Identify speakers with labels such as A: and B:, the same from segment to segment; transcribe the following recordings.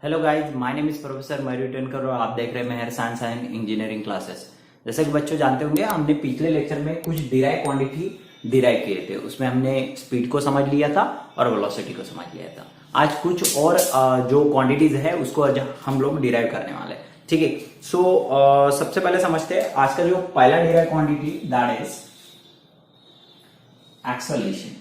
A: Hello guys, my name is professor Mayur Tenkar और आप देख रहे हैं Mehar science and engineering classes. जैसे कि बच्चों जानते होंगे, हमने पिछले लेक्चर में कुछ डिराइव क्वांटिटी डिराइव किए थे। उसमें हमने स्पीड को समझ लिया था और वेलोसिटी को समझ लिया था। आज कुछ और जो क्वांटिटीज है उसको आज हम लोग डिराइव करने वाले हैं। ठीक है, सो सबसे पहले समझते हैं आज का जो पहला derive quantity, that is acceleration.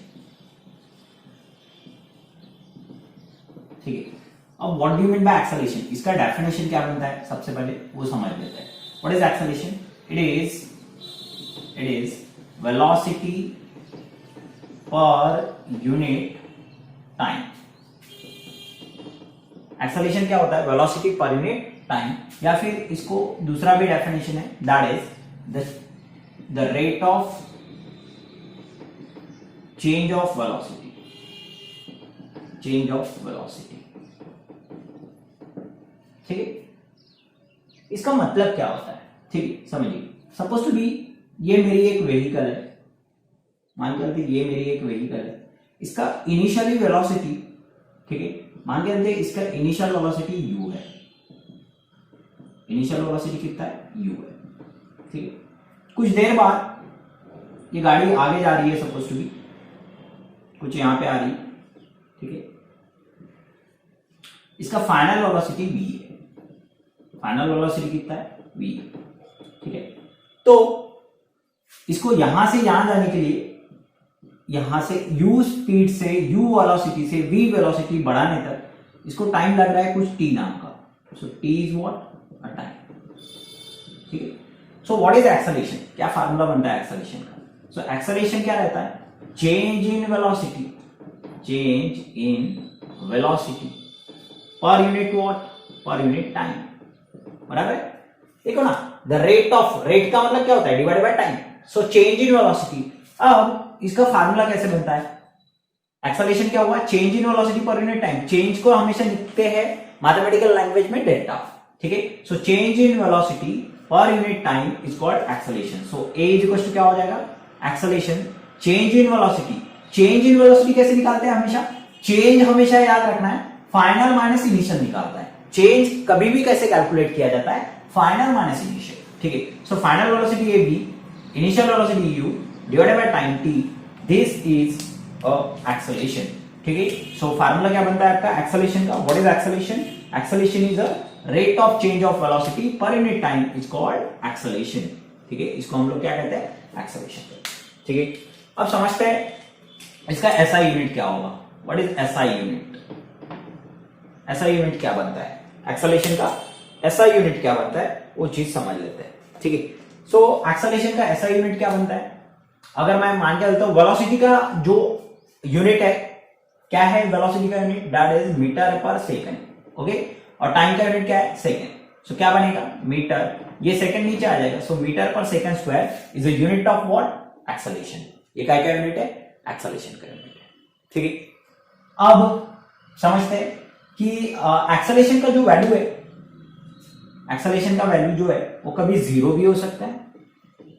A: ठीक है, अब what do you mean by acceleration, इसका डेफिनेशन क्या बनता है सबसे पहले वो समझ लेते हैं। What is acceleration? It is velocity per unit time. Acceleration क्या होता है? वेलोसिटी पर यूनिट टाइम, या फिर इसको दूसरा भी डेफिनेशन है, that is the rate of change of velocity. Change of velocity. ठीक है, इसका मतलब क्या होता है? ठीक है, समझिए। सपोज टू बी ये मेरी एक व्हीकल है, मान के चलते ये मेरी एक व्हीकल है। इसका इनिशियली वेलोसिटी, ठीक है, मान के चलते इसका इनिशियल वेलोसिटी u है। इनिशियल वेलोसिटी कितना है? u है। ठीक है, कुछ देर बाद ये गाड़ी आगे जा रही है, सपोज टू बी कुछ यहां पे आ रही है। ठीक है, इसका फाइनल वेलोसिटी v है। फाइनल वेलोसिटी कितना है? v। ठीक है, तो इसको यहां से यहां जाने के लिए, यहां से u स्पीड से, u वेलोसिटी से v वेलोसिटी बढ़ाने तक इसको टाइम लग रहा है कुछ t नाम का। सो t is what? A time. ठीक है, सो व्हाट इज एक्सेलरेशन? क्या फार्मूला बनता है एक्सेलरेशन का? सो एक्सेलरेशन क्या रहता है? Change in velocity, change in velocity per unit what? पर यूनिट टाइम। बराबर है? देखो ना, द रेट ऑफ, रेट का मतलब क्या होता है? Divide by time. So change in velocity. अब इसका फार्मूला कैसे बनता है? एक्सेलरेशन क्या हुआ? Change in velocity per unit time. Change को हमेशा लिखते हैं मैथमेटिकल लैंग्वेज में डेल्टा। ठीक है, so change in velocity per unit time is called acceleration. So a is equal to क्या हो जाएगा? Acceleration change in velocity. Change in velocity कैसे निकालते हैं? हमेशा चेंज हमेशा याद रखना है, फाइनल माइनस इनिशियल निकालता है। चेंज कभी भी कैसे कैलकुलेट किया जाता है? Final minus initial. ठीक है, so final velocity a b, initial velocity u divided by time t, this is acceleration. ठीक है, सो फार्मूला क्या बनता है आपका एक्सेलरेशन का? What is acceleration? Acceleration is a rate of change of velocity per unit time is called acceleration. ठीक है, इसको हम लोग क्या कहते हैं? एक्सेलरेशन। ठीक है, अब समझते हैं इसका SI यूनिट क्या होगा। What is SI unit? SI unit क्या बनता है? एक्सेलरेशन का SI यूनिट क्या बनता है वो चीज समझ लेते हैं। ठीक है, सो एक्सेलरेशन का SI यूनिट क्या बनता है? अगर मैं मान के चलता हूं, वेलोसिटी का जो यूनिट है क्या है? वेलोसिटी का unit that is metre per second. Okay, और टाइम का यूनिट क्या है? सेकंड। सो क्या बनेगा? मीटर, ये सेकंड नीचे आ जाएगा। सो metre per second square is a unit of what? Acceleration. ये क्या यूनिट है? एक्सेलरेशन का यूनिट है। ठीक है, अब समझते हैं कि एक्सेलरेशन का जो वैल्यू है, एक्सेलरेशन का वैल्यू जो है वो कभी जीरो भी हो सकता है,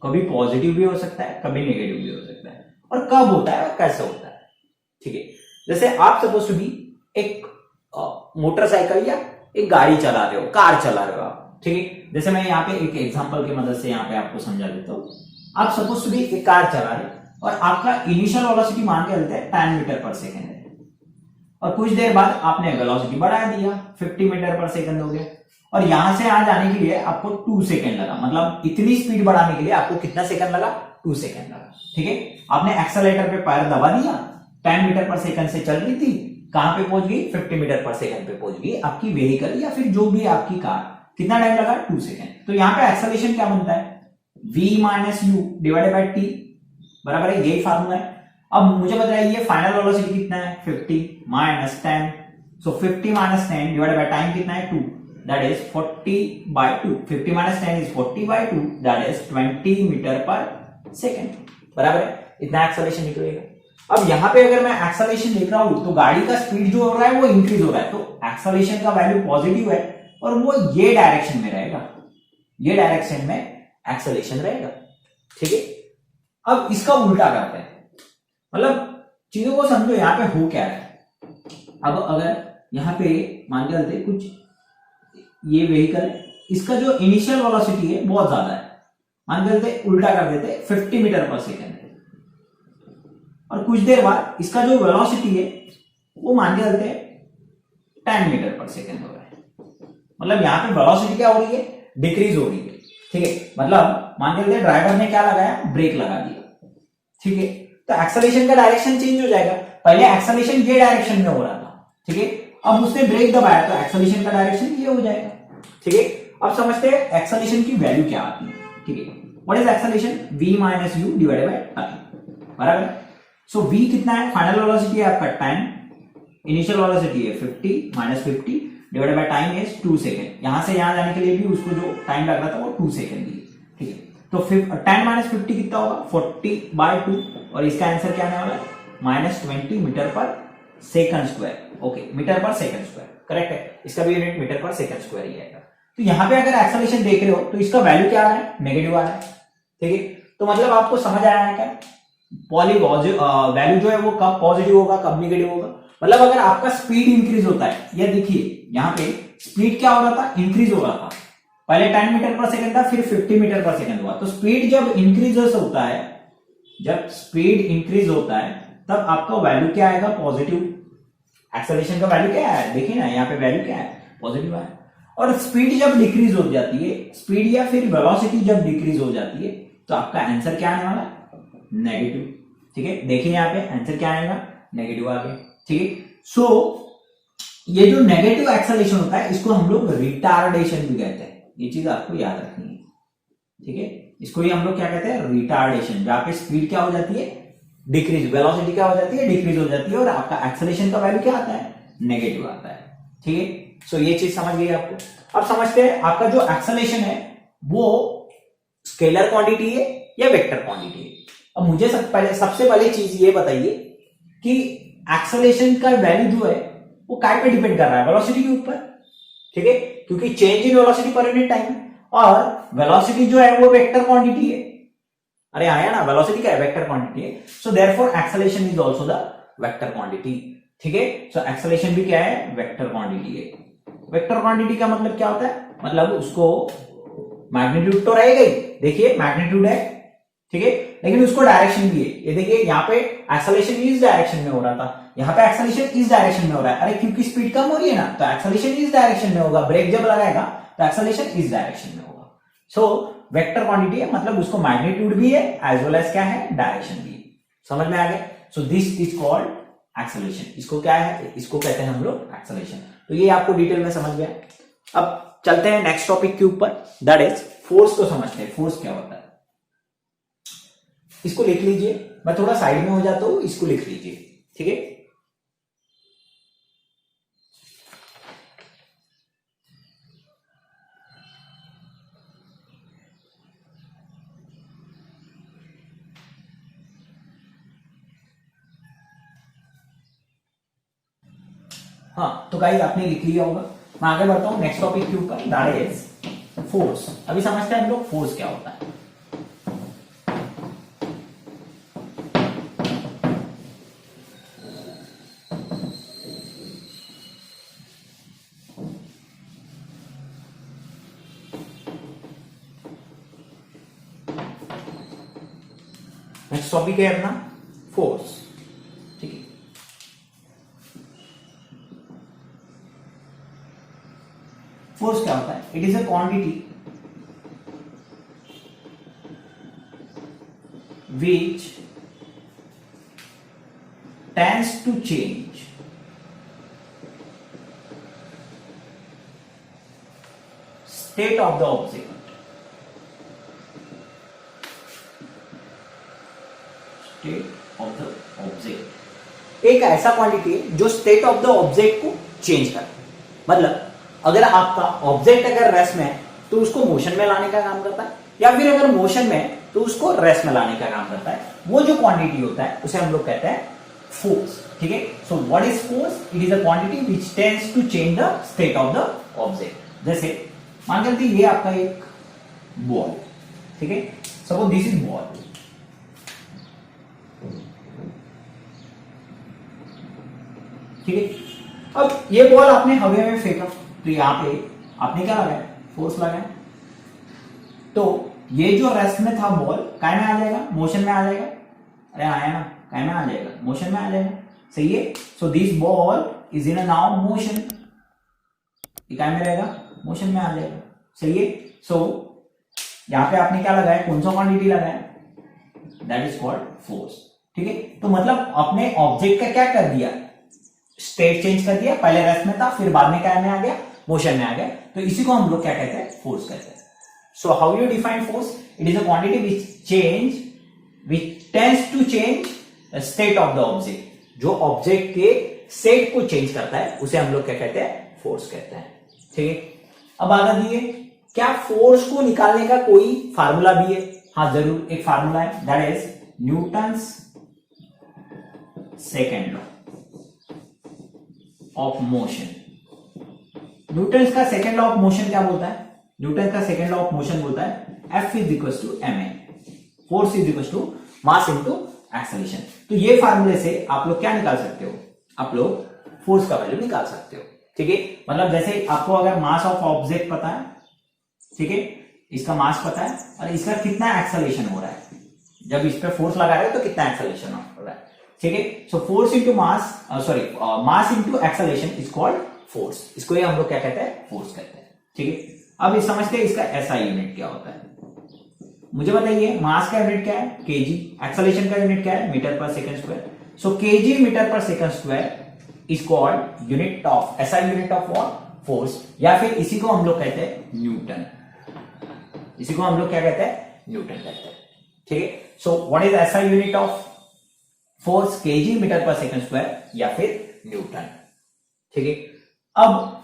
A: कभी पॉजिटिव भी हो सकता है, कभी नेगेटिव भी हो सकता है। और कब होता है और कैसे होता है? ठीक है, जैसे आप सपोज टू बी एक मोटरसाइकिल या एक गाड़ी चला रहे हो, कार चला रहे हो आप। ठीक है, जैसे मैं यहाँ पे एक एग्जांपल की मदद से यहाँ पे आपको समझा देता हूँ। आप सपोज टू बी एक कार चला रहे हो और आपका इनिशियल वेलोसिटी मान के चलते हैं 10 मीटर पर सेकेंड है, और कुछ देर बाद आपने वेलोसिटी बढ़ा दिया, 50 मीटर पर सेकंड हो गया, और यहां से यहां जाने के लिए आपको 2 सेकंड लगा। मतलब इतनी स्पीड बढ़ाने के लिए आपको कितना सेकंड लगा? 2 सेकंड लगा। ठीक है, आपने एक्सेलरेटर पे पैर दबा दिया, 10 मीटर पर सेकंड से चल रही थी, कहां पे पहुंच गई? 50 मीटर पर सेकंड पे पहुंच गई आपकी व्हीकल या फिर जो भी आपकी कार। कितना टाइम लगा? 2 सेकंड। तो यहाँ पे एक्सेलरेशन क्या बनता है? v minus you divided by T. बराबर है, यही फार्मूला है। अब मुझे बता रहा है ये फाइनल वेलोसिटी कितना है? 50 minus 10। So 50 minus 10 divided by time कितना है? 2, that is 40/2। 50 minus 10 is 40/2, that is 20 metre per second. बराबर है, इतना एक्सेलरेशन निकलेगा। अब यहां पे अगर मैं एक्सेलरेशन लिख रहा हूं तो गाड़ी का स्पीड जो हो रहा है वो इंक्रीज हो रहा है, तो एक्सेलरेशन का वैल्यू पॉजिटिव है और वो ये डायरेक्शन में रहेगा, ये डायरेक्शन में एक्सेलरेशन रहेगा। ठीक है, अब इसका उल्टा करते हैं, मतलब चीजों को समझो, यहां पे हो क्या रहा है। अब अगर यहाँ पे मान के चलते कुछ ये व्हीकल है, इसका जो इनिशियल वेलोसिटी है बहुत ज्यादा है, मान के चलते उल्टा कर देते 50 मीटर पर सेकेंड है, और कुछ देर बाद इसका जो वेलोसिटी है वो मान के चलते 10 मीटर पर सेकेंड हो रहा है। मतलब यहाँ पे वेलोसिटी क्या हो रही है, डिक्रीज हो रही है। ठीक है, मतलब मान के चलते ड्राइवर ने क्या लगाया, ब्रेक लगा दिया। ठीक है, तो एक्सेलरेशन का डायरेक्शन चेंज हो जाएगा। पहले एक्सेलरेशन ये डायरेक्शन में हो रहा था, ठीक है, अब उसने ब्रेक दबाया तो एक्सेलरेशन का डायरेक्शन ये हो जाएगा। ठीक है, अब समझते हैं एक्सेलरेशन की वैल्यू क्या आती है। ठीक है, what is acceleration, v minus you divided by time, बराबर। सो v कितना है, फाइनल वेलोसिटी है आपका 10, इनिशियल वेलोसिटी है 50 minus 50 divided by time is 2 second. यहां से यहां जाने के लिए भी उसको जो टाइम लग रहा था वो 2 सेकंड दी। ठीक है, तो 10 माइनस 50 कितना होगा, 40/2, और इसका आंसर क्या आने वाला है, -20 metre per second square. Okay, metre per second square correct है, इसका भी unit metre per second square ही आएगा। तो यहाँ पे अगर एक्सेलरेशन देख रहे हो तो इसका वैल्यू क्या आ रहा है, नेगेटिव आ रहा है। ठीक है, तो मतलब आपको समझ आया है क्या, वैल्यू जो है वो कब पॉजिटिव होगा कब नेगेटिव होगा। मतलब अगर आपका स्पीड इंक्रीज होता है, या देखिए यहाँ पे स्पीड क्या हो रहा था, इंक्रीज हो रहा था, पहले 10 मीटर पर सेकंड था, फिर 50 मीटर पर सेकंड हुआ। तो स्पीड जब इंक्रीज होता है, जब स्पीड इंक्रीज होता है तब आपका वैल्यू क्या आएगा, पॉजिटिव। एक्सेलरेशन का वैल्यू क्या है, देखिए ना यहाँ पे वैल्यू क्या है, पॉजिटिव है। और स्पीड जब डिक्रीज हो जाती है, स्पीड या फिर वेलोसिटी जब डिक्रीज हो जाती है, तो आपका आंसर क्या आने वाला है, नेगेटिव। ठीक है, देखिए यहाँ पे आंसर क्या आएगा, नेगेटिव आ गया। ठीक है, सो ये जो नेगेटिव एक्सेलरेशन होता है इसको हम लोग रिटार्डेशन भी कहते हैं, ये चीज आपको याद रखनी है। ठीक है, इसको ही हम लोग क्या कहते हैं, रिटार्डेशन, जहां पे स्पीड क्या हो जाती है, डिक्रीज, वेलोसिटी क्या हो जाती है, डिक्रीज हो जाती है, और आपका एक्सेलरेशन का वैल्यू क्या आता है, नेगेटिव आता है। ठीक है, सो ये चीज समझ गई आपको। अब समझते हैं आपका जो एक्सेलरेशन है वो स्केलर क्वांटिटी है या वेक्टर क्वांटिटी है। अब मुझे सबसे पहले चीज ये बताइए कि एक्सेलरेशन का वैल्यू जो है वो काय पे डिपेंड कर रहा है, वेलोसिटी के ऊपर। ठीक है, क्योंकि change in velocity per unit time, और वेलोसिटी जो है वो वेक्टर क्वांटिटी है। अरे आया ना, वेलोसिटी क्या है, वेक्टर क्वांटिटी है। So therefore acceleration is also the vector quantity. ठीक है, सो एक्सेलरेशन भी क्या है, वेक्टर क्वांटिटी है। वेक्टर क्वांटिटी का मतलब क्या होता है, मतलब उसको मैग्नीट्यूड तो रहेगा ही, देखिए मैग्नीट्यूड है, ठीक है, लेकिन उसको डायरेक्शन भी है। ये देखिए यहाँ पे एक्सेलरेशन इस डायरेक्शन में हो रहा था, यहाँ पे एक्सेलरेशन इस डायरेक्शन में हो रहा है। अरे क्योंकि स्पीड कम हो रही है ना, तो एक्सेलरेशन इस डायरेक्शन में होगा, ब्रेक जब लगाएगा तो एक्सेलरेशन इस डायरेक्शन में होगा। सो वेक्टर क्वांटिटी है, मतलब उसको मैग्नीट्यूड भी है एज वेल एज क्या है, डायरेक्शन भी है। समझ में आ गया। So this is called acceleration. इसको क्या है, इसको कहते हैं हम लोग एक्सेलरेशन। तो ये आपको डिटेल में समझ गया। अब चलते हैं नेक्स्ट टॉपिक के ऊपर, दैट इज फोर्स को समझते हैं। फोर्स क्या होता है, इसको लिख लीजिए, मैं थोड़ा साइड में हो जाता हूं, इसको लिख लीजिए। ठीक है, हाँ, तो गाइस आपने लिख लिया होगा। मैं आगे बढ़ता हूं नेक्स्ट टॉपिक के ऊपर, दैट इज फोर्स। अभी समझते हैं हम लोग फोर्स क्या होता है। नेक्स्ट टॉपिक है अपना फोर्स। ठीक है, फोर्स क्या होता है, it is a quantity which tends to change state of the object, एक ऐसा क्वांटिटी है जो स्टेट ऑफ द ऑब्जेक्ट को चेंज करे। मतलब अगर आपका ऑब्जेक्ट अगर रेस्ट में है तो उसको मोशन में लाने का काम करता है, या फिर अगर मोशन में है तो उसको रेस्ट में लाने का काम करता है। वो जो क्वांटिटी होता है उसे हम लोग कहते हैं फोर्स। ठीक है, so what is force, it is a quantity which tends to change the state of the object. जैसे मान करते ये आपका एक बॉल, ठीक है, सपोज दिस इज बॉल। ठीक है, अब ये बॉल आपने हवा में फेंका, तो यहाँ पे आपने क्या लगाया, फोर्स लगाया, तो ये जो रेस्ट में था बॉल काय में आ जाएगा, मोशन में आ जाएगा, अरे आया ना, काय में आ जाएगा, मोशन में आ जाएगा, सही है। So this ball is in a now motion, ये काय में रहेगा, मोशन में आ जाएगा, सही है। सो यहाँ पे आपने क्या लगाया, कौन सा क्वांटिटी लगाया, दैट इज कॉल्ड फोर्स, ठीक है। तो मतलब अपने ऑब्जेक्ट का क्या कर दिया, स्टेट चेंज कर दिया, पहले रेस्ट में था, फिर बाद में क्या में आ गया, मोशन में आ गया, तो इसी को हम लोग क्या कहते हैं, फोर्स कहते हैं। So how you define force, it is a quantity which tends to change state of the object, जो ऑब्जेक्ट के स्टेट को चेंज करता है उसे हम लोग क्या कहते हैं, फोर्स कहते हैं, ठीक है। अब आगे दिए, क्या फोर्स को निकालने का कोई फार्मूला भी है, हाँ जरूर एक फार्मूला है, that is Newton's second law of motion. Newton का सेकेंड लॉ ऑफ मोशन क्या बोलता है, न्यूटन का सेकेंड लॉ ऑफ मोशन बोलता है F is equal to ma, force is equal to mass into acceleration. तो ये फार्मूले से आप लोग क्या निकाल सकते हो, आप लोग फोर्स का वैल्यू निकाल सकते हो, ठीक है। मतलब जैसे आपको अगर मास ऑफ ऑब्जेक्ट पता है, ठीक है, इसका मास पता है और इसका कितना एक्सेलरेशन हो रहा है, जब इस पे फोर्स लगा रहे हो तो कितना एक्सेलरेशन हो रहा है, ठीक है। So force into mass, sorry mass into acceleration is called force, इसको ही हम लोग क्या कहते हैं, फोर्स कहते हैं, ठीक है। अब इस समझते हैं इसका एसआई यूनिट क्या होता है, मुझे बताइए, मास का यूनिट क्या है, केजी, एक्सेलरेशन का यूनिट क्या है, metre per second square. So KG metre per second square is called unit of, SI unit of what, force, या फिर इसी को हम लोग कहते हैं न्यूटन, इसी को हम लोग क्या कहते हैं, न्यूटन कहते हैं, ठीक है। So what is SI unit of force, KG metre per second square या फिर न्यूटन, ठीक है। अब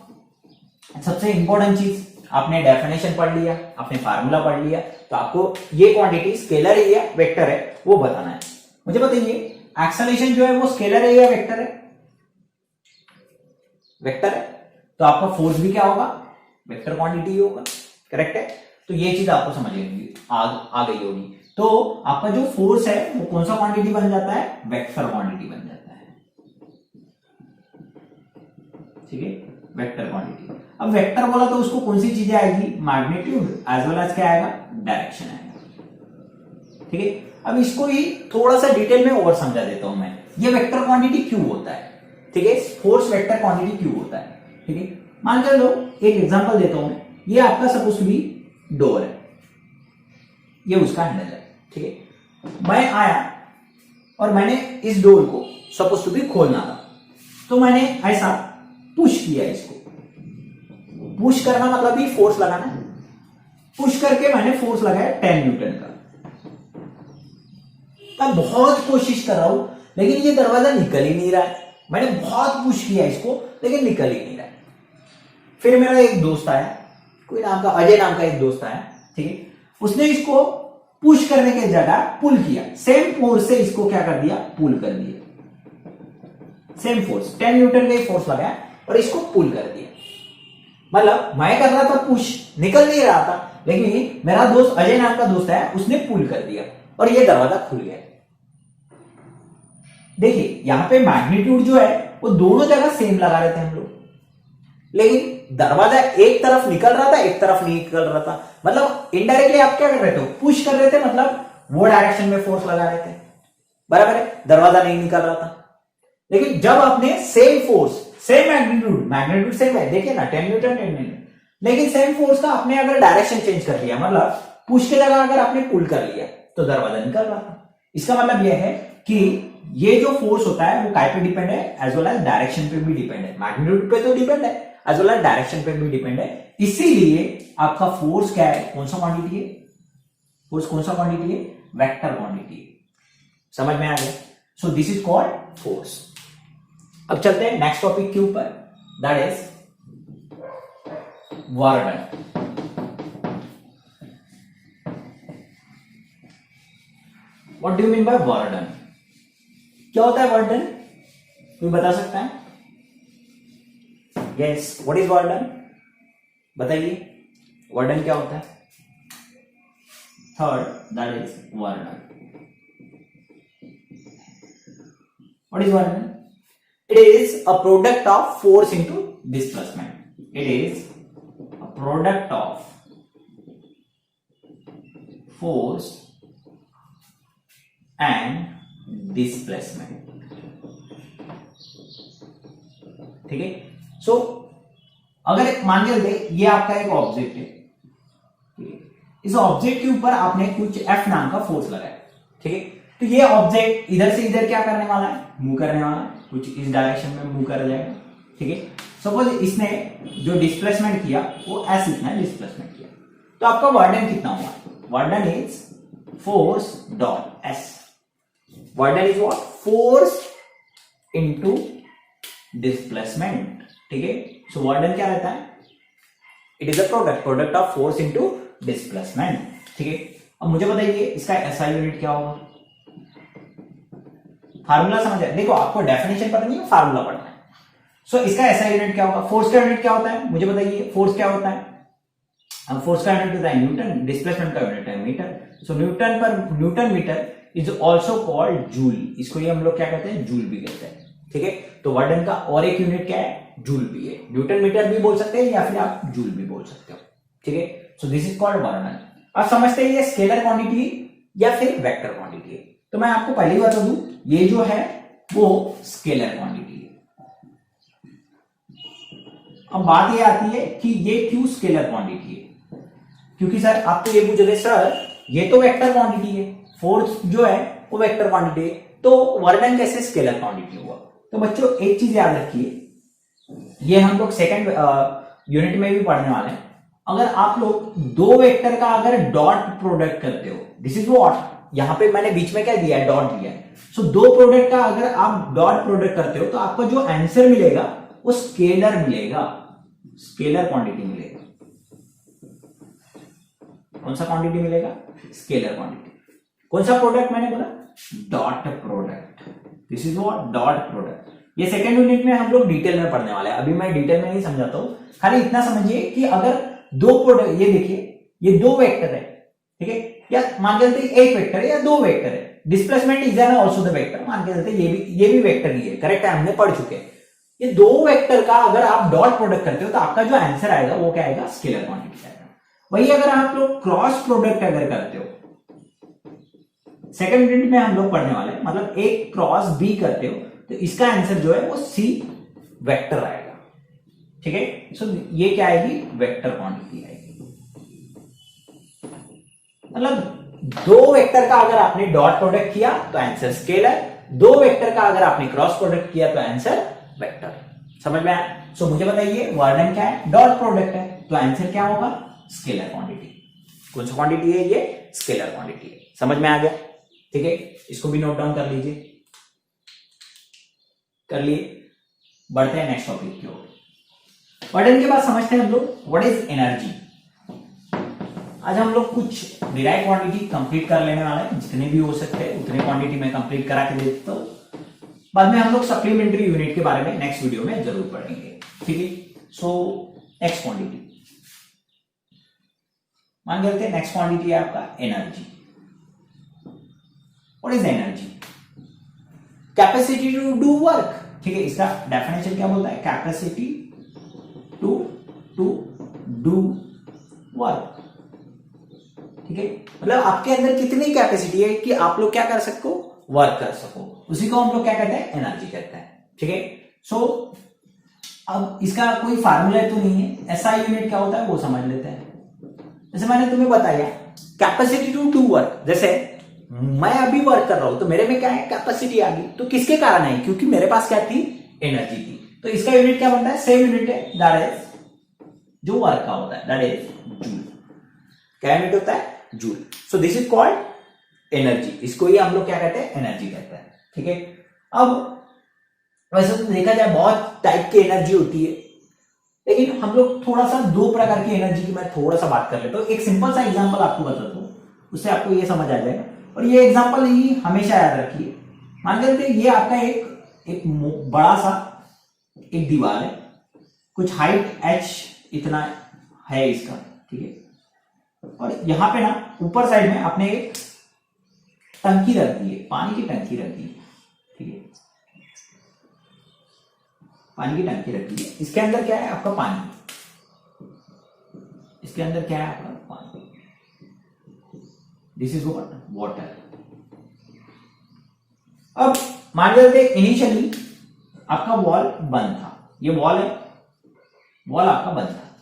A: सबसे इंपॉर्टेंट चीज, आपने डेफिनेशन पढ़ लिया, आपने फार्मूला पढ़ लिया, तो आपको ये क्वांटिटी स्केलर है या वेक्टर है वो बताना है। मुझे बताइए, एक्सेलरेशन जो है वो स्केलर है या वेक्टर है, वेक्टर है, तो आपका फोर्स भी क्या होगा, वेक्टर क्वांटिटी होगा, करेक्ट है। तो ये चीज आपको समझ आ गई होगी। तो आपका जो फोर्स है वो कौन सा क्वांटिटी बन जाता है, वेक्टर क्वांटिटी बन जाता है, ठीक है, वेक्टर क्वांटिटी। अब वेक्टर बोला तो उसको कौन सी चीजें आएगी, मैग्नीट्यूड एज वेल एज क्या आएगा, डायरेक्शन आएगा, ठीक है। अब इसको ही थोड़ा सा डिटेल में और समझा देता हूं मैं, ये वेक्टर क्वांटिटी क्यों होता है, ठीक है, फोर्स वेक्टर क्वांटिटी क्यों होता है, ठीक है। मान कर लो, एक एग्जांपल देता हूं मैं, ये आपका सपोज टू बी डोर है, ये उसका हैंडल है, ठीक है। मैं आया और मैंने इस डोर को सपोज टू बी खोलना था, तो मैंने ऐसा पुश किया, इसको पुश करना मतलब ही फोर्स लगाना है, पुश करके मैंने फोर्स लगाया 10 न्यूटन का। मैं बहुत कोशिश कर रहा हूं लेकिन ये दरवाजा निकल ही नहीं रहा है, मैंने बहुत पुश किया इसको लेकिन निकल ही नहीं रहा है। फिर मेरा एक दोस्त आया, कोई नाम का अजय नाम का एक दोस्त आया, ठीक है, उसने इसको पुश करने की जगह पुल किया, सेम फोर्स से इसको क्या कर दिया, पुल कर दिया, सेम फोर्स 10 न्यूटन का फोर्स लगाया और इसको पुल कर दिया। मतलब मैं कर रहा था पुश, निकल नहीं रहा था, लेकिन मेरा दोस्त अजय नाम का दोस्त है, उसने पुल कर दिया और ये दरवाजा खुल गया। देखिए यहां पे मैग्नीट्यूड जो है वो दोनों जगह सेम लगा रहे थे हम लोग, लेकिन दरवाजा एक तरफ निकल रहा था, एक तरफ नहीं निकल रहा था। मतलब इनडायरेक्टली आप क्या कर रहे थे, पुश कर रहे थे, मतलब वो डायरेक्शन में फोर्स लगा रहे थे, बराबर है, दरवाजा नहीं निकल रहा था। लेकिन जब आपने same force, same magnitude same है, देखिए ना 10 न्यूटन 10 न्यूटन, लेकिन सेम फोर्स का आपने अगर डायरेक्शन चेंज कर लिया, मतलब पुश की जगह अगर आपने पुल कर लिया तो दरवाजा निकल रहा था। इसका मतलब यह है कि ये जो फोर्स होता है वो काय पे डिपेंड है, एज वेल एज डायरेक्शन पे भी डिपेंड है, मैग्नीट्यूड पे तो डिपेंड है, एज वेल एज डायरेक्शन पे भी डिपेंड है। इसीलिए आपका फोर्स क्या है, कौन सा क्वांटिटी है, फोर्स कौन सा क्वांटिटी है, वेक्टर क्वांटिटी। समझ में आ गया। So this is called force. अब चलते हैं नेक्स्ट टॉपिक के ऊपर, that is work done. What do you mean by work done, क्या होता है वर्क डन, कोई बता सकता है? Yes, what is work done, बताइए वर्क डन क्या होता है। Third, that is work done. What is work done, It is a product of force into displacement. It is a product of force and displacement. ठीक है. सो अगर मान के चलते ये आपका एक ऑब्जेक्ट है, ठीक है, इस ऑब्जेक्ट के ऊपर आपने कुछ F नाम का फोर्स लगाया, ठीक है. तो ये ऑब्जेक्ट इधर से इधर क्या करने वाला है, मूव करने वाला है, कुछ इस डायरेक्शन में मूव कर जाएगा, ठीक है. सपोज इसने जो डिस्प्लेसमेंट किया वो S इतना डिस्प्लेसमेंट किया, तो आपका वर्डन कितना हुआ, work done is force dot S. Work done is what, force into displacement, ठीक है. सो वर्डन क्या रहता है, it is a product of force into displacement, ठीक है. अब मुझे बताइए इसका एसआई यूनिट क्या होगा, फार्मूला समझ आए, देखो आपको डेफिनेशन पता नहीं है, फार्मूला पढ़ना है. सो इसका एसआई यूनिट क्या होगा, फोर्स का यूनिट क्या होता है मुझे बताइए, फोर्स क्या होता है, फोर्स का यूनिट होता है न्यूटन, डिस्प्लेसमेंट का यूनिट है metre. So newton metre is also called joule, इसको ये हम लोग क्या कहते हैं, जूल भी कहते हैं, ठीक है. तो वर्डन का और एक यूनिट क्या है, जूल भी है, न्यूटन मीटर भी बोल सकते हैं या फिर आप जूल भी बोल सकते हो, ठीक है. सो दिस इज कॉल्ड वर्डन. अब समझते हैं ये स्केलर क्वांटिटी या फिर वेक्टर क्वांटिटी है. तो मैं आपको पहले ही बता दूं, ये जो है वो स्केलर क्वांटिटी है. अब बात ये आती है कि ये क्यों स्केलर क्वांटिटी है, क्योंकि सर आप तो ये पूछ रहे सर ये तो वेक्टर क्वांटिटी है, फोर्स जो है वो वेक्टर क्वांटिटी है, तो वर्डन कैसे स्केलर क्वांटिटी हुआ. तो बच्चों एक चीज याद रखिए, ये हम लोग सेकंड यूनिट में भी पढ़ने वाले हैं. अगर आप लोग दो वेक्टर का अगर डॉट प्रोडक्ट करते हो, दिस इज व्हाट, यहां पे मैंने बीच में क्या दिया है, डॉट दिया है. सो दो प्रोडक्ट का अगर आप डॉट प्रोडक्ट करते हो तो आपका जो आंसर मिलेगा वो स्केलर मिलेगा, स्केलर क्वांटिटी मिलेगा. कौन सा क्वांटिटी मिलेगा, स्केलर क्वांटिटी. कौन सा प्रोडक्ट मैंने बोला, dot product. This is what, dot product. ये सेकंड यूनिट में हम लोग डिटेल में पढ़ने वाले हैं, अभी मैं डिटेल में नहीं समझाता हूं, खाली इतना समझिए कि अगर दो प्रोडक्ट, ये देखिए ये दो वेक्टर है, ठीक है, या मान के चलते एक वेक्टर है या दो वेक्टर है, displacement is also the vector, मान के चलते ये भी वेक्टर ही है, करेक्ट है, हमने पढ़ चुके हैं. ये दो वेक्टर का अगर आप डॉट प्रोडक्ट करते हो तो आपका जो आंसर आएगा वो क्या आएगा, स्केलर क्वांटिटी आएगा. वही अगर आप लोग क्रॉस प्रोडक्ट अगर करते हो, सेकंड यूनिट में हम लोग पढ़ने वाले हैं, मतलब एक क्रॉस बी करते हो तो इसका आंसर जो है वो सी वेक्टर आएगा, ठीक है. सो ये क्या आएगी, वेक्टर क्वांटिटी आएगी. मतलब दो वेक्टर का अगर आपने डॉट प्रोडक्ट किया तो आंसर स्केलर, दो वेक्टर का अगर आपने क्रॉस प्रोडक्ट किया तो आंसर वेक्टर. समझ में आया. सो मुझे बताइए वर्डन क्या है, डॉट प्रोडक्ट है, तो आंसर क्या होगा, स्केलर क्वांटिटी. कौन सा क्वांटिटी है ये, स्केलर क्वांटिटी है. समझ में आ गया, ठीक है. इसको भी नोट डाउन कर लीजिए, कर लिए. बढ़ते हैं नेक्स्ट टॉपिक की ओर. वर्डन के बाद समझते हैं हम लोग व्हाट इज एनर्जी. आज हम लोग कुछ डिराइव क्वांटिटी कंप्लीट कर लेने वाले हैं, जितने भी हो सकते हैं उतने क्वांटिटी में कंप्लीट करा के दे देता हूं. बाद में हम लोग सप्लीमेंट्री यूनिट के बारे में नेक्स्ट वीडियो में जरूर पढ़ेंगे, ठीक है. सो नेक्स्ट क्वांटिटी मान लेते हैं, नेक्स्ट क्वांटिटी है आपका energy. What is energy, capacity to do work, ठीक है. इसका डेफिनेशन क्या बोलता है, कैपेसिटी टू डू वर्क, ठीक है. मतलब आपके अंदर कितनी कैपेसिटी है कि आप लोग क्या कर सको, वर्क कर सको, उसी को हम लोग क्या कहते हैं, एनर्जी कहते हैं, ठीक है. सो अब इसका कोई फार्मूला तो नहीं है, एसआई यूनिट क्या होता है वो समझ लेते हैं. जैसे मैंने तुम्हें बताया कैपेसिटी टू डू वर्क, जैसे मैं अभी वर्क कर रहा हूं तो मेरे में क्या है, कैपेसिटी आ गई, तो किसके कारण आई, क्योंकि मेरे पास क्या थी, एनर्जी थी. तो इसका यूनिट क्या बनता है, सेम यूनिट है, दैट इज जो वर्क का होता है, दैट इज जूल. क्या यूनिट होता है, joule. So this is called energy. इसको ही हम लोग क्या कहते हैं, एनर्जी कहते हैं, ठीक है. अब वैसे तो देखा जाए बहुत टाइप की एनर्जी होती है, लेकिन हम लोग थोड़ा सा दो प्रकार की एनर्जी की मैं थोड़ा सा बात कर लेता हूं. एक सिंपल सा एग्जांपल आपको बताता हूं, उससे आपको ये समझ आ जाएगा. और ये एग्जांपल ही हमेशा याद रखिए. मान लेते हैं ये आपका एक बड़ा सा एक दीवार है, कुछ हाइट h इतना है इसका, ठीक है. और यहां पे ना ऊपर साइड में आपने एक टंकी रख दी है, पानी की टंकी रख दी है, ठीक है. पानी की टंकी रखी है, इसके अंदर क्या है आपका पानी, इसके अंदर क्या है आपका पानी, दिस इज व्हाट वाटर। अब मान लेते इनिशियली आपका वॉल बंद था, ये वॉल है, वॉल आपका बंद था,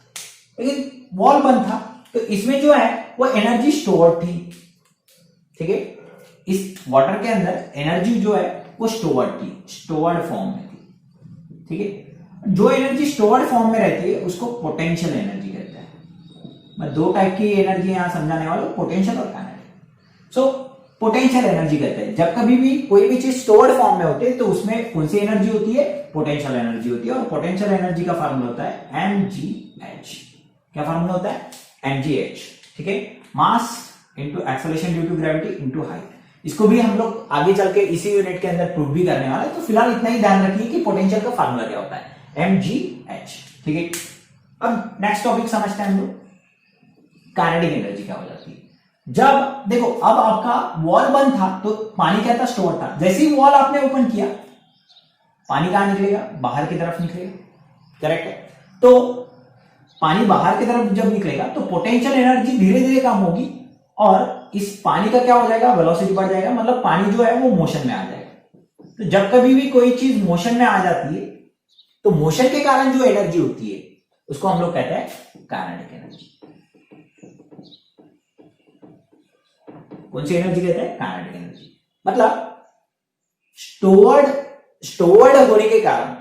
A: लेकिन वॉल बंद था तो इसमें जो है वो एनर्जी स्टोर थी, ठीक है, इस वाटर के अंदर एनर्जी जो है वो स्टोर्ड थी, स्टोर्ड फॉर्म में थी, ठीक है। जो एनर्जी स्टोर्ड फॉर्म में रहती है उसको पोटेंशियल एनर्जी कहते हैं। मैं दो टाइप की एनर्जी यहां समझाने वाला हूं, पोटेंशियल और काइनेटिक। सो पोटेंशियल एनर्जी कहते हैं जब कभी भी कोई भी चीज स्टोर्ड फॉर्म में होती है तो उसमें कौन सी एनर्जी होती है, पोटेंशियल एनर्जी होती है। और पोटेंशियल एनर्जी का फार्मूला होता है mgh। क्या फार्मूला होता है, mgh, ठीक है, mass into acceleration due to gravity into height. इसको भी हम लोग आगे चल के इसी यूनिट के अंदर प्रूव भी करने वाला है, तो फिलहाल इतना ही ध्यान रखिए कि पोटेंशियल का फार्मूला क्या होता है, mgh, ठीक है। अब नेक्स्ट टॉपिक समझते हैं हम लोग, काइनेटिक एनर्जी क्या हो जाती है। जब देखो अब आपका वॉल बंद था तो पानी क्या था, स्टोर था, जैसे ही वॉल आपने ओपन किया पानी कहां निकलेगा, बाहर की तरफ निकलेगा, करेक्ट है। तो पानी बाहर की तरफ जब निकलेगा तो पोटेंशियल एनर्जी धीरे धीरे कम होगी और इस पानी का क्या हो जाएगा, वेलोसिटी बढ़ जाएगा, मतलब पानी जो है वो मोशन में आ जाएगा। तो जब कभी भी कोई चीज मोशन में आ जाती है तो मोशन के कारण जो एनर्जी होती है उसको हम लोग कहते हैं काइनेटिक एनर्जी। कौन सी एनर्जी कहते हैं, काइनेटिक एनर्जी। मतलब स्टोर्ड होने के कारण,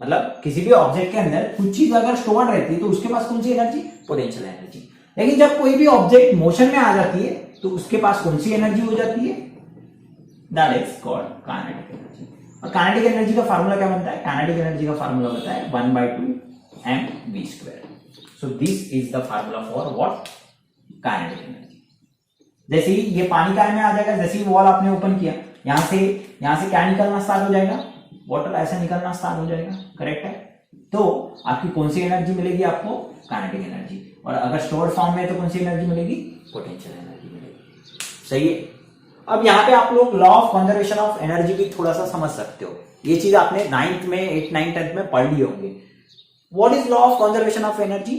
A: मतलब किसी भी ऑब्जेक्ट के अंदर कुछ चीज अगर स्टोर्ड रहती है तो उसके पास कौन सी एनर्जी, पोटेंशियल एनर्जी। लेकिन जब कोई भी ऑब्जेक्ट मोशन में आ जाती है तो उसके पास कौन सी एनर्जी हो जाती है, that is called kinetic energy. और काइनेटिक एनर्जी का फार्मूला क्या बनता है, काइनेटिक एनर्जी का फार्मूला बनता है 1/2 mv²। So this is the formula for what, kinetic energy. जैसे ही ये पानी काय में आ जाएगा, जैसे ही वॉल आपने ओपन किया, यहां से क्या निकलना स्टार्ट हो जाएगा, वाटर ऐसा निकलना स्टार्ट हो जाएगा, करेक्ट है। तो आपकी कौन सी एनर्जी मिलेगी आपको, काइनेटिक एनर्जी। और अगर स्टोर्ड फॉर्म में तो कौन सी एनर्जी मिलेगी, पोटेंशियल एनर्जी मिलेगी, सही है। अब यहाँ पे आप लोग law of conservation of energy भी थोड़ा सा समझ सकते हो, ये चीज आपने 9th में 8th 9th 10th में पढ़ लिए होंगे। What is law of conservation of energy,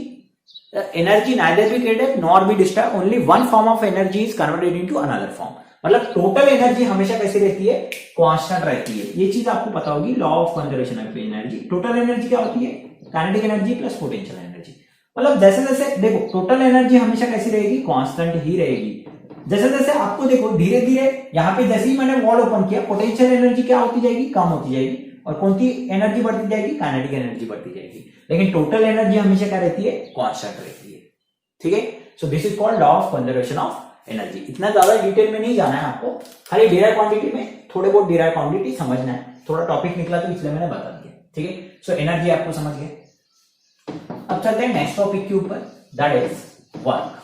A: energy neither be created nor be destroyed, only one form of energy is converted into another form। मतलब टोटल एनर्जी हमेशा कैसी रहती है, कांस्टेंट रहती है। ये चीज आपको पता होगी, law of conservation of energy. Total energy क्या होती है, kinetic energy plus potential energy. मतलब जैसे जैसे देखो टोटल एनर्जी हमेशा कैसी रहेगी, कांस्टेंट ही रहेगी। जैसे जैसे आपको देखो धीरे धीरे यहाँ पे जैसे ही मैंने वॉल ओपन किया, पोटेंशियल एनर्जी क्या होती जाएगी, कम होती जाएगी, और कौन सी एनर्जी बढ़ती जाएगी, काइनेटिक एनर्जी बढ़ती जाएगी। लेकिन टोटल एनर्जी हमेशा क्या रहती है, कांस्टेंट रहती है, ठीक है। सो this is called law of conservation of energy. इतना ज्यादा डिटेल में नहीं जाना है आपको, खाली डिराइव क्वांटिटी में थोड़े बहुत डिराइव क्वांटिटी समझना है। थोड़ा टॉपिक निकला तो इसलिए मैंने बता दिया, ठीक है। सो एनर्जी आपको समझ गए। अब चलते हैं नेक्स्ट टॉपिक के ऊपर, दैट इज वर्क।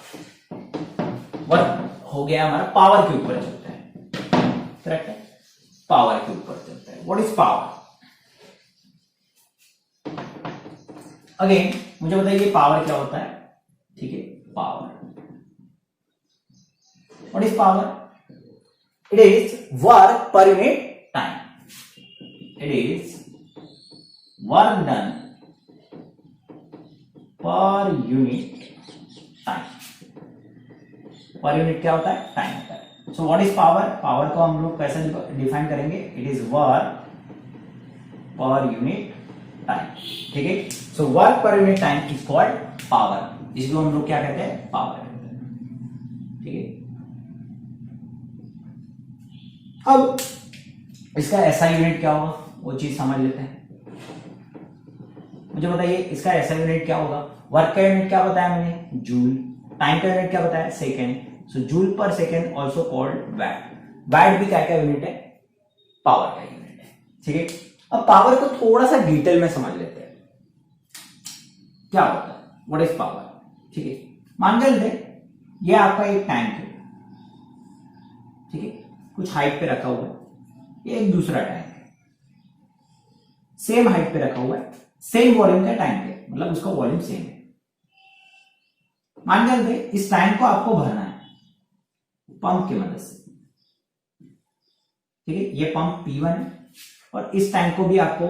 A: वर्क हो गया हमारा, पावर के ऊपर चलते हैं, करेक्ट है, पावर के ऊपर चलते हैं। व्हाट इज पावर, अगेन मुझे बताइए पावर क्या होता है, ठीक है। Power, what is power, it is work पर unit time, it is work done पर यूनिट टाइम। पर यूनिट क्या होता है, टाइम होता है। So what is power, power को हम लोग कैसे डिफाइन करेंगे, इट इज वर्क पर यूनिट टाइम, ठीक है। सो वर्क पर unit time is called power, इसको हम लोग क्या कहते हैं, पावर, ठीक है। अब इसका ऐसा यूनिट क्या होगा वो चीज समझ लेते हैं। मुझे बताइए इसका ऐसा यूनिट क्या होगा, वर्क का यूनिट क्या बताया मैंने, जूल, टाइम का यूनिट क्या बताया, second. So joule per second also called watt. Watt भी क्या यूनिट है, पावर का यूनिट है, ठीक है। अब पावर को थोड़ा सा डिटेल में समझ लेते हैं, क्या होता है, व्हाट इज पावर, ठीक है। मान कर लेते ये आपका एक टैंक है, ठीक है, कुछ हाइट पे रखा हुआ है, ये एक दूसरा टैंक है, सेम हाइट पे रखा हुआ है, सेम वॉल्यूम का टैंक है, मतलब उसका वॉल्यूम सेम है। मान कर लेते इस टैंक को आपको भरना है पंप की मदद से, ठीक है। ये पंप P1 है और इस टैंक को भी आपको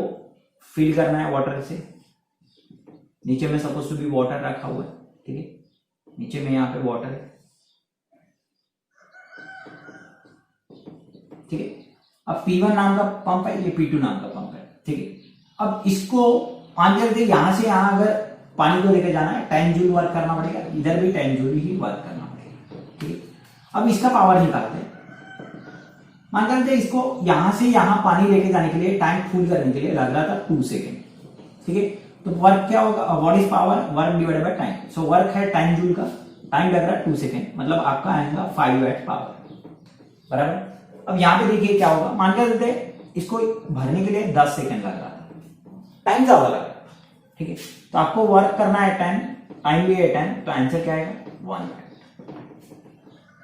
A: फिल करना है वाटर से। नीचे में सपोज टू बी वाटर रखा हुआ है, ठीक है, नीचे में यहाँ पे वाटर है, ठीक है। अब P1 नाम का पंप है, ये P2 नाम का पंप है, ठीक है। अब इसको मान के रखते यहां से यहां अगर पानी को लेकर जाना है 10 जूल वर्क करना पड़ेगा, इधर भी 10 जूल ही वर्क करना पड़ेगा, ठीक है। अब इसका पावर निकालते हैं। मान कर रखते इसको यहां से यहां पानी लेके जाने के लिए, टैंक फुल करने के लिए लग रहा था 2 सेकेंड, ठीक है। तो वर्क क्या होगा, what is power, work divided by time. So work है 10 जूल का, टाइम लग रहा है 2 सेकेंड, मतलब आपका आएगा 5 वैट पावर, बराबर। अब यहां पे देखिए क्या होगा, मान कर देते इसको भरने के लिए 10 सेकेंड लग रहा था, टाइम ज्यादा लग रहा था, ठीक है। तो आपको वर्क करना है 10, टाइम भी है 10, तो आंसर क्या आएगा 1 वैट।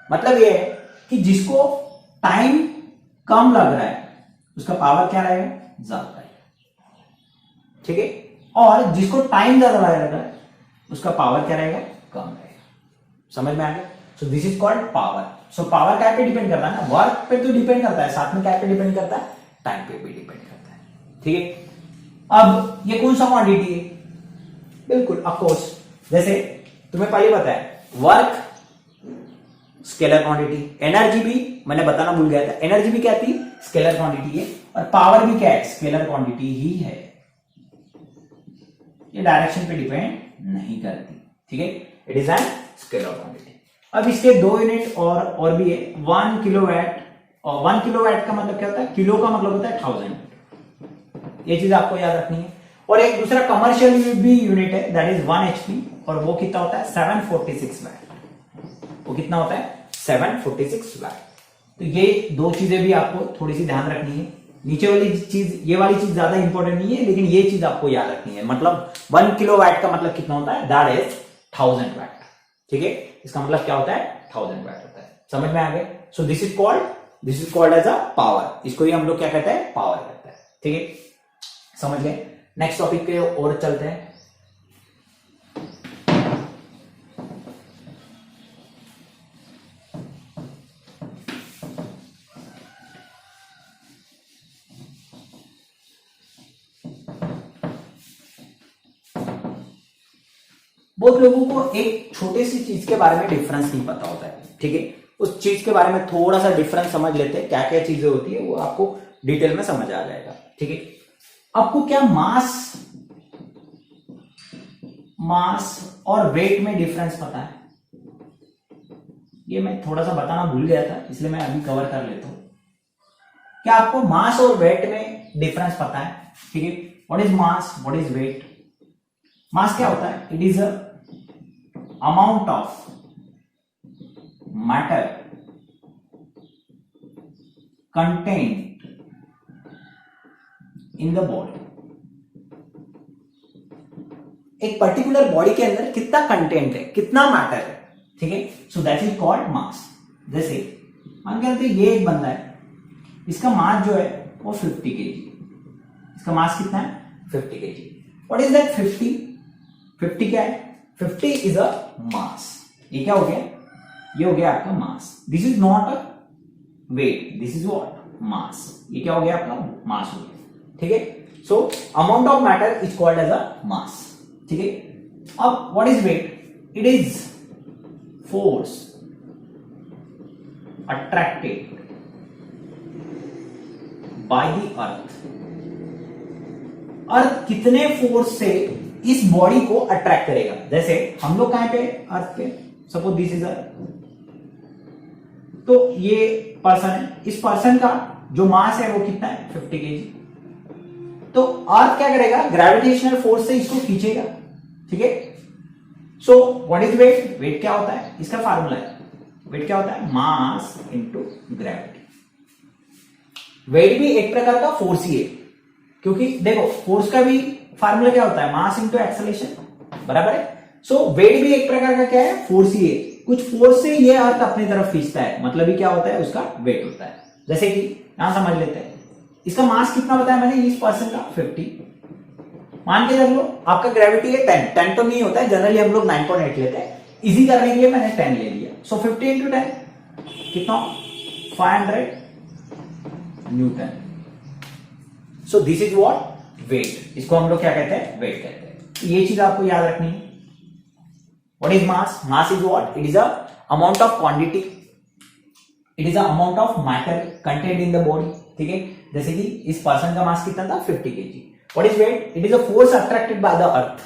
A: मतलब ये है कि जिसको टाइम कम लग रहा है उसका पावर क्या रहेगा, ज्यादा रहेगा, ठीक है। और जिसको टाइम ज्यादा लग रहा है उसका पावर क्या रहेगा, कम रहेगा। समझ में आ गया। So this is called power. So power क्या पे डिपेंड करता है ना, वर्क पे तो डिपेंड करता है, साथ में क्या पे डिपेंड करता है, टाइम पे भी डिपेंड करता है, ठीक है। अब ये कौन सा क्वांटिटी है, बिल्कुल ऑफकोर्स, जैसे तुम्हें पहले पता है वर्क स्केलर क्वांटिटी, एनर्जी भी मैंने बताना भूल गया था, एनर्जी भी क्या थी, स्केलर क्वांटिटी है, और पावर भी क्या है, स्केलर क्वांटिटी ही है। ये डायरेक्शन पे डिपेंड नहीं करती, ठीक है, it is an scalar quantity. अब इसके 2 यूनिट और भी है, 1 किलोवाट, और 1 किलोवाट का मतलब क्या होता है, किलो का मतलब होता है 1000, ये चीज आपको याद रखनी है। और एक दूसरा कमर्शियल भी यूनिट है, दैट इज 1 HP, और वो कितना होता है 746 वैट, वो कितना होता है 746 वैट। तो ये 2 चीजें भी आपको थोड़ी सी ध्यान रखनी है। नीचे वाली चीज, ये वाली चीज ज्यादा इंपॉर्टेंट नहीं है, लेकिन ये चीज आपको याद रखनी है। मतलब 1 किलोवाट का मतलब कितना होता है, दैट इज 1000 वैट, ठीक है। इसका मतलब क्या होता है, 1000 वैट होता है। समझ में आ गया। So this is called as a power. इसको ही हम लोग क्या कहते हैं, पावर कहते हैं, ठीक है, समझ गए। नेक्स्ट टॉपिक पे और चलते हैं। बहुत लोगों को एक छोटे सी चीज के बारे में डिफरेंस नहीं पता होता है, ठीक है। उस चीज के बारे में थोड़ा सा डिफरेंस समझ लेते हैं, क्या क्या चीजें होती है वो आपको डिटेल में समझ आ जाएगा, ठीक है। आपको क्या मास और वेट में डिफरेंस पता है, ये मैं थोड़ा सा बताना भूल गया था, इसलिए मैं अभी कवर कर लेता हूं। क्या आपको मास और वेट में डिफरेंस पता है, ठीक है। What is mass, what is weight. Mass क्या होता है, it is a amount of matter contained in the body। एक पर्टिकुलर बॉडी के अंदर कितना कंटेंट है, कितना मैटर है, ठीक है। सो दैट इज कॉल्ड मास। जैसे मान के चलते ये एक बंदा है, इसका मास जो है वो 50 kg, इसका मास कितना है 50 kg। व्हाट इज दैट 50 क्या है, 50 इज अ मास। ये क्या हो गया, ये हो गया आपका mass. This is not a weight, this is what, mass. ये क्या हो गया आपका, मास हो गया, ठीक है। So amount of matter is called as a mass, ठीक है। अब what is weight, it is force attracted by the earth. Earth कितने फोर्स से इस बॉडी को अट्रैक्ट करेगा। जैसे हम लोग कहां पे, अर्थ पे, सपोज दिस इज अर्थ, तो ये पर्सन है, इस पर्सन का जो मास है वो कितना है 50 kg। तो अर्थ क्या करेगा, ग्रेविटेशनल फोर्स से इसको खींचेगा, ठीक है। So what is weight, weight क्या होता है, इसका फार्मूला है, वेट क्या होता है, मास इनटू ग्रेविटी। वेट भी एक प्रकार का फोर्स ही है, क्योंकि देखो फोर्स का भी फार्मूला क्या होता है, मास इंटू एक्सेलरेशन, बराबर है। सो वेट भी एक प्रकार का क्या है, फोर्स ही है। कुछ फोर्स से ये अर्थ अपनी तरफ खींचता है, मतलब ही क्या होता है, उसका वेट होता है। जैसे कि यहां समझ लेते हैं, इसका मास कितना बताया मैंने, इस पर्सन का 50। मान के चल लो आपका ग्रेविटी है 10 तो नहीं होता है, जनरली हम लोग 9.8 लेते हैं, इजी करने के लिए मैंने 10 ले लिया। सो 50 इंटू 10 कितना, 500 newton. So this is what, weight, इसको हम लोग क्या कहते हैं, वेट कहते हैं। तो ये चीज आपको याद रखनी है। What is mass? Mass is what? It is a amount of quantity, it is a amount of matter content in the body, ठीक है। जैसे कि इस पर्सन का मास कितना था, 50 kg। What is weight? It is a force attracted by the earth,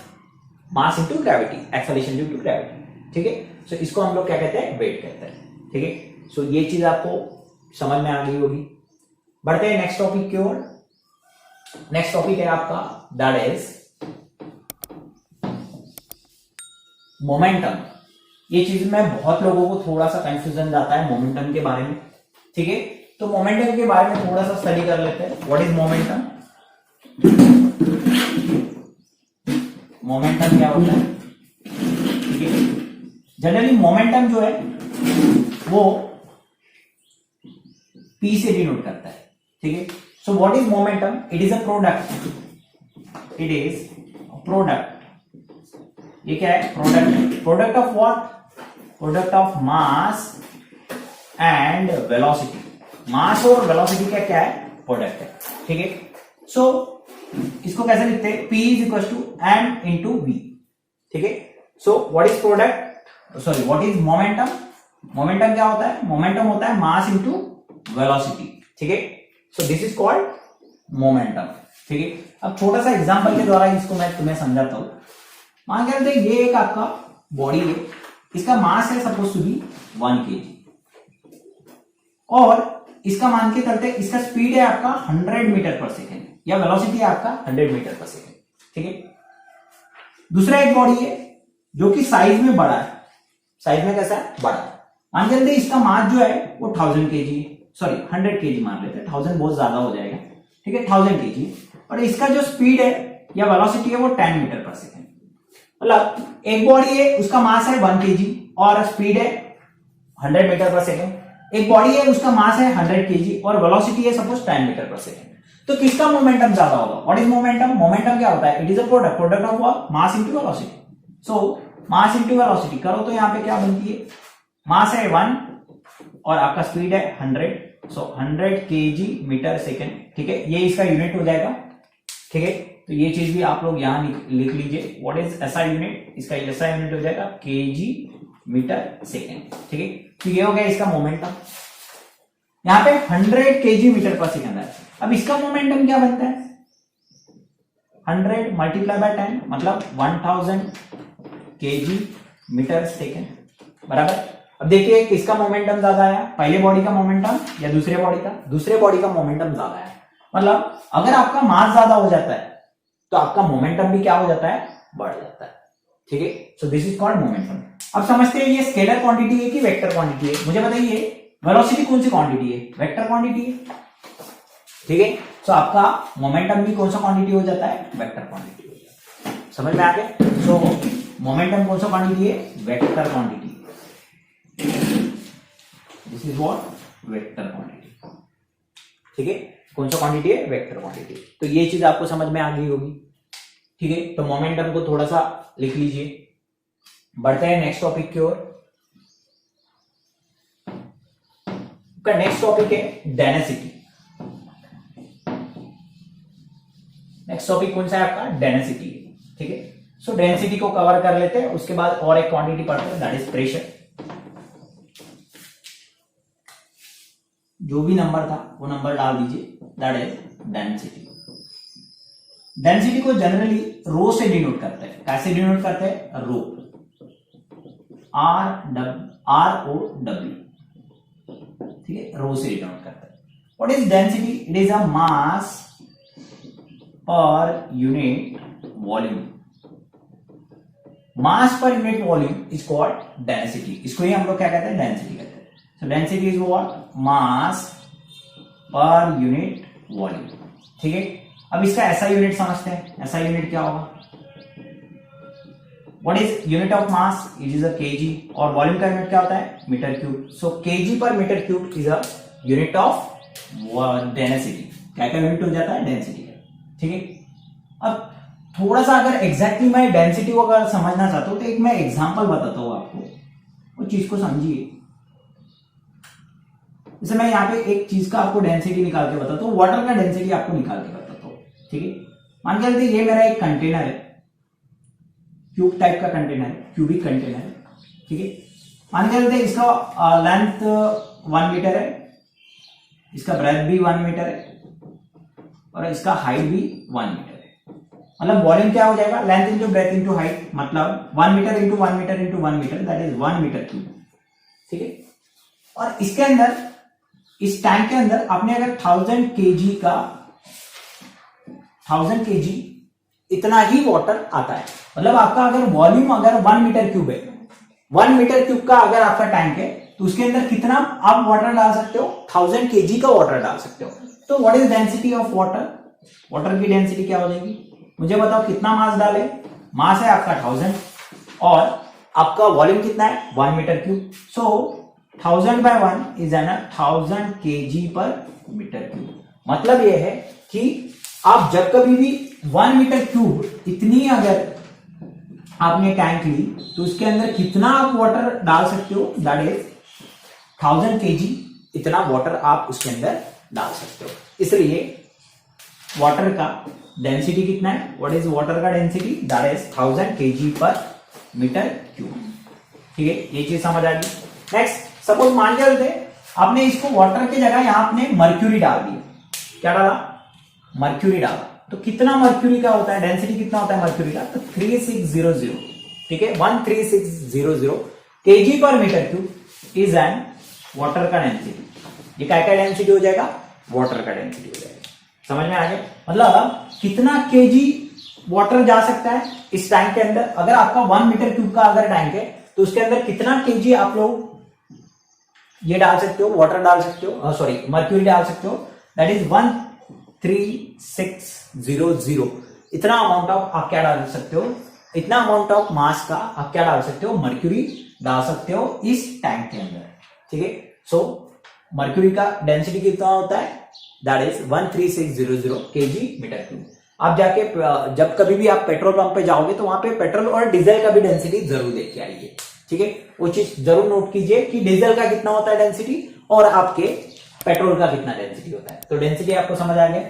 A: mass into gravity, acceleration due to gravity, ठीक है। सो इसको हम लोग क्या कहते हैं, वेट कहते हैं, ठीक है। सो ये चीज आपको समझ में आ गई होगी। बढ़ते हैं नेक्स्ट टॉपिक की ओर। नेक्स्ट टॉपिक है आपका, दैट इज मोमेंटम। ये चीज में बहुत लोगों को थोड़ा सा कंफ्यूजन जाता है मोमेंटम के बारे में, ठीक है। तो मोमेंटम के बारे में थोड़ा सा स्टडी कर लेते हैं। What is momentum? मोमेंटम क्या होता है, ठीक है। जनरली मोमेंटम जो है वो P से डिनोट करता है, ठीक है। So what is momentum? It is a product, it is product. ये क्या है? Product. Product of what? Product of mass and velocity. Mass और वेलोसिटी का क्या है? प्रोडक्ट है, ठीक है। सो इसको कैसे लिखते हैं? P is equal to M into V, ठीक है। So what is product, sorry what is momentum? Momentum क्या होता है? मोमेंटम होता है मास इंटू वेलोसिटी, ठीक है। सो दिस इज कॉल्ड मोमेंटम, ठीक है। अब छोटा सा एग्जांपल के द्वारा इसको मैं तुम्हें समझाता हूं। मान के चलते ये एक आपका बॉडी है, इसका मास है सपोज टू बी 1 kg, और इसका मान के चलते इसका स्पीड है आपका 100 मीटर पर सेकेंड, या वेलोसिटी है आपका 100 मीटर पर सेकेंड, ठीक है। दूसरा एक बॉडी है जो कि साइज में बड़ा है, साइज में कैसा है? बड़ा है। मान के चलते इसका मास जो है वो 1000 kg, सॉरी 100 kg मान लेते हैं, 1000 बहुत ज्यादा हो जाएगा, ठीक है, 1000 kg। और इसका जो स्पीड है या वेलोसिटी है वो 10 मीटर पर सेकेंड। मतलब एक बॉडी है उसका मास है 1 kg और स्पीड है 100 मीटर पर सेकेंड। एक बॉडी है उसका मास है 100 kg और वेलोसिटी है सपोज 10 मीटर पर सेकेंड। तो किसका मोमेंटम ज्यादा होगा? What is momentum? मोमेंटम क्या होता है? It is a product, product of what? Mass into velocity. So mass into velocity करो तो यहां पे क्या बनती है? मास है 1 और आपका स्पीड है 100, सो 100 kg मीटर सेकेंड, ठीक है। ये इसका यूनिट हो जाएगा, ठीक है। तो ये चीज भी आप लोग यहां लिख लीजिए। What is SI unit? इसका एसआई यूनिट हो जाएगा kg मीटर सेकेंड, ठीक है। तो ये हो गया इसका मोमेंटम। यहां पे 100 kg मीटर पर सेकेंड है। अब इसका मोमेंटम क्या बनता है? 100 मल्टीप्लाई बाय 10 मतलब 1000 kg मीटर सेकेंड, बराबर। अब देखिए किसका मोमेंटम ज्यादा आया, पहले बॉडी का मोमेंटम या दूसरे बॉडी का? दूसरे बॉडी का मोमेंटम ज्यादा है। मतलब अगर आपका मास ज्यादा हो जाता है तो आपका मोमेंटम भी क्या हो जाता है? बढ़ जाता है, ठीक है। सो दिस इज कॉल्ड मोमेंटम। अब समझते हैं ये स्केलर क्वांटिटी है कि वेक्टर क्वांटिटी है। मुझे बताइए वेलोसिटी कौन सी क्वांटिटी है? वेक्टर क्वांटिटी है, ठीक है। सो आपका मोमेंटम भी कौन सा क्वांटिटी हो जाता है? वेक्टर क्वांटिटी हो जाता है। समझ में आ गया? सो मोमेंटम कौन सा क्वांटिटी है? Vector quantity. This is what? Vector quantity, ठीक है। कौन सा क्वांटिटी है? Vector quantity. तो ये चीज आपको समझ में आ गई होगी, ठीक है। तो मोमेंटम को थोड़ा सा लिख लीजिए। बढ़ते हैं नेक्स्ट टॉपिक की ओर। का नेक्स्ट टॉपिक है डेंसिटी। नेक्स्ट टॉपिक कौन सा है आपका? डेंसिटी, ठीक है। सो डेंसिटी को कवर कर लेते हैं, उसके बाद और एक क्वांटिटी पढ़ते हैं, दैट इज प्रेशर। जो भी नंबर था वो नंबर डाल दीजिए, दैट इज डेंसिटी। डेंसिटी को जनरली रो से डिनोट करते हैं। कैसे डिनोट करते हैं? रो, आर ओ डब्ल्यू, ठीक है, रो से डिनोट करते हैं। What is density? It is a mass per unit volume. Mass per unit volume is called density. इसको ही हम लोग क्या कहते हैं? डेंसिटी कहते हैं। So density is what? Mass per unit volume, ठीक है। अब इसका SI यूनिट समझते हैं। SI यूनिट क्या होगा? What is unit of mass? It is a kg। और वॉल्यूम का यूनिट क्या होता है? Metre cube. So kg per metre cube is a unit of density. क्या क्या यूनिट हो जाता है? डेंसिटी का, ठीक है। अब थोड़ा सा अगर एग्जैक्टली मैं डेंसिटी को अगर समझना चाहता हूं तो एक मैं एग्जांपल बताता हूं आपको, वो चीज को समझिए। जैसे मैं यहाँ पे एक चीज का आपको डेंसिटी निकाल के बताता हूँ, वाटर का डेंसिटी आपको निकाल के बताता हूँ, ठीक है। मान के चलते ये मेरा एक कंटेनर है, क्यूब टाइप का कंटेनर है, क्यूबिक कंटेनर है, ठीक है। मान के चलते इसका लेंथ 1 मीटर है, इसका ब्रेथ भी 1 मीटर है और इसका हाइट भी 1 मीटर है। मतलब वॉल्यूम क्या हो जाएगा, length into breadth into height, मतलब 1 metre into 1 metre into 1 metre, that is 1 metre cube, ठीक है। और इसके अंदर, इस टैंक के अंदर आपने अगर 1000 kg का 1000 kg इतना ही वाटर आता है। मतलब आपका अगर वॉल्यूम अगर 1 मीटर क्यूब है, 1 मीटर क्यूब का अगर आपका टैंक है तो उसके अंदर कितना आप वाटर डाल सकते हो, 1000 kg का वाटर डाल सकते हो। तो what is density of water, water की डेंसिटी क्या हो जाएगी, मुझे बताओ कितना मास डाले, मास है आपका 1000 और आपका वॉल्यूम कितना है 1 metre cube, so 1000 by 1 is an 1000 kg per metre cube. मतलब यह है कि आप जब कभी भी 1 मीटर क्यूब इतनी अगर आपने टैंक ली तो उसके अंदर कितना आप वाटर डाल सकते हो, दैट इज 1000 kg इतना वाटर आप उसके अंदर डाल सकते हो। इसलिए वाटर का डेंसिटी कितना है, व्हाट इज वाटर का density, that is 1000 kg per metre cube, ठीक है। ये चीज समझ आ गई। नेक्स्ट, सपोज मान के चलते आपने इसको वाटर की जगह यहां आपने मर्क्यूरी डाल दिया, क्या डाला, मर्क्यूरी डाला, तो कितना मर्क्यूरी का होता है, डेंसिटी कितना होता है मर्क्यूरी का, तो 3600, ठीक है, 13600 kg per metre cube is an water का डेंसिटी। ये क्या का डेंसिटी हो जाएगा, वाटर का डेंसिटी हो जाएगा। समझ में आ गया, मतलब कितना केजी वाटर जा सकता है इस टैंक के अंदर। अगर आपका 1 मीटर क्यूब का अगर टैंक है तो उसके अंदर कितना केजी आप लोग ये डाल सकते हो, वाटर डाल सकते हो, सॉरी मर्क्यूरी डाल सकते हो, दैट इज 13600। इतना अमाउंट ऑफ आप क्या डाल सकते हो, इतना अमाउंट ऑफ मास का आप क्या डाल सकते हो, मर्क्यूरी डाल सकते हो इस टैंक के अंदर, ठीक है। सो मर्क्यूरी का डेंसिटी कितना होता है, that is 13600 kg metre cube. आप जाके जब कभी भी आप पेट्रोल पंप पे जाओगे तो वहां पे पेट्रोल और डीजल का भी डेंसिटी जरूर देख के आइए, ठीक है। वो चीज जरूर नोट कीजिए कि डीजल का कितना होता है डेंसिटी और आपके पेट्रोल का कितना डेंसिटी होता है। तो डेंसिटी आपको समझ आ गया।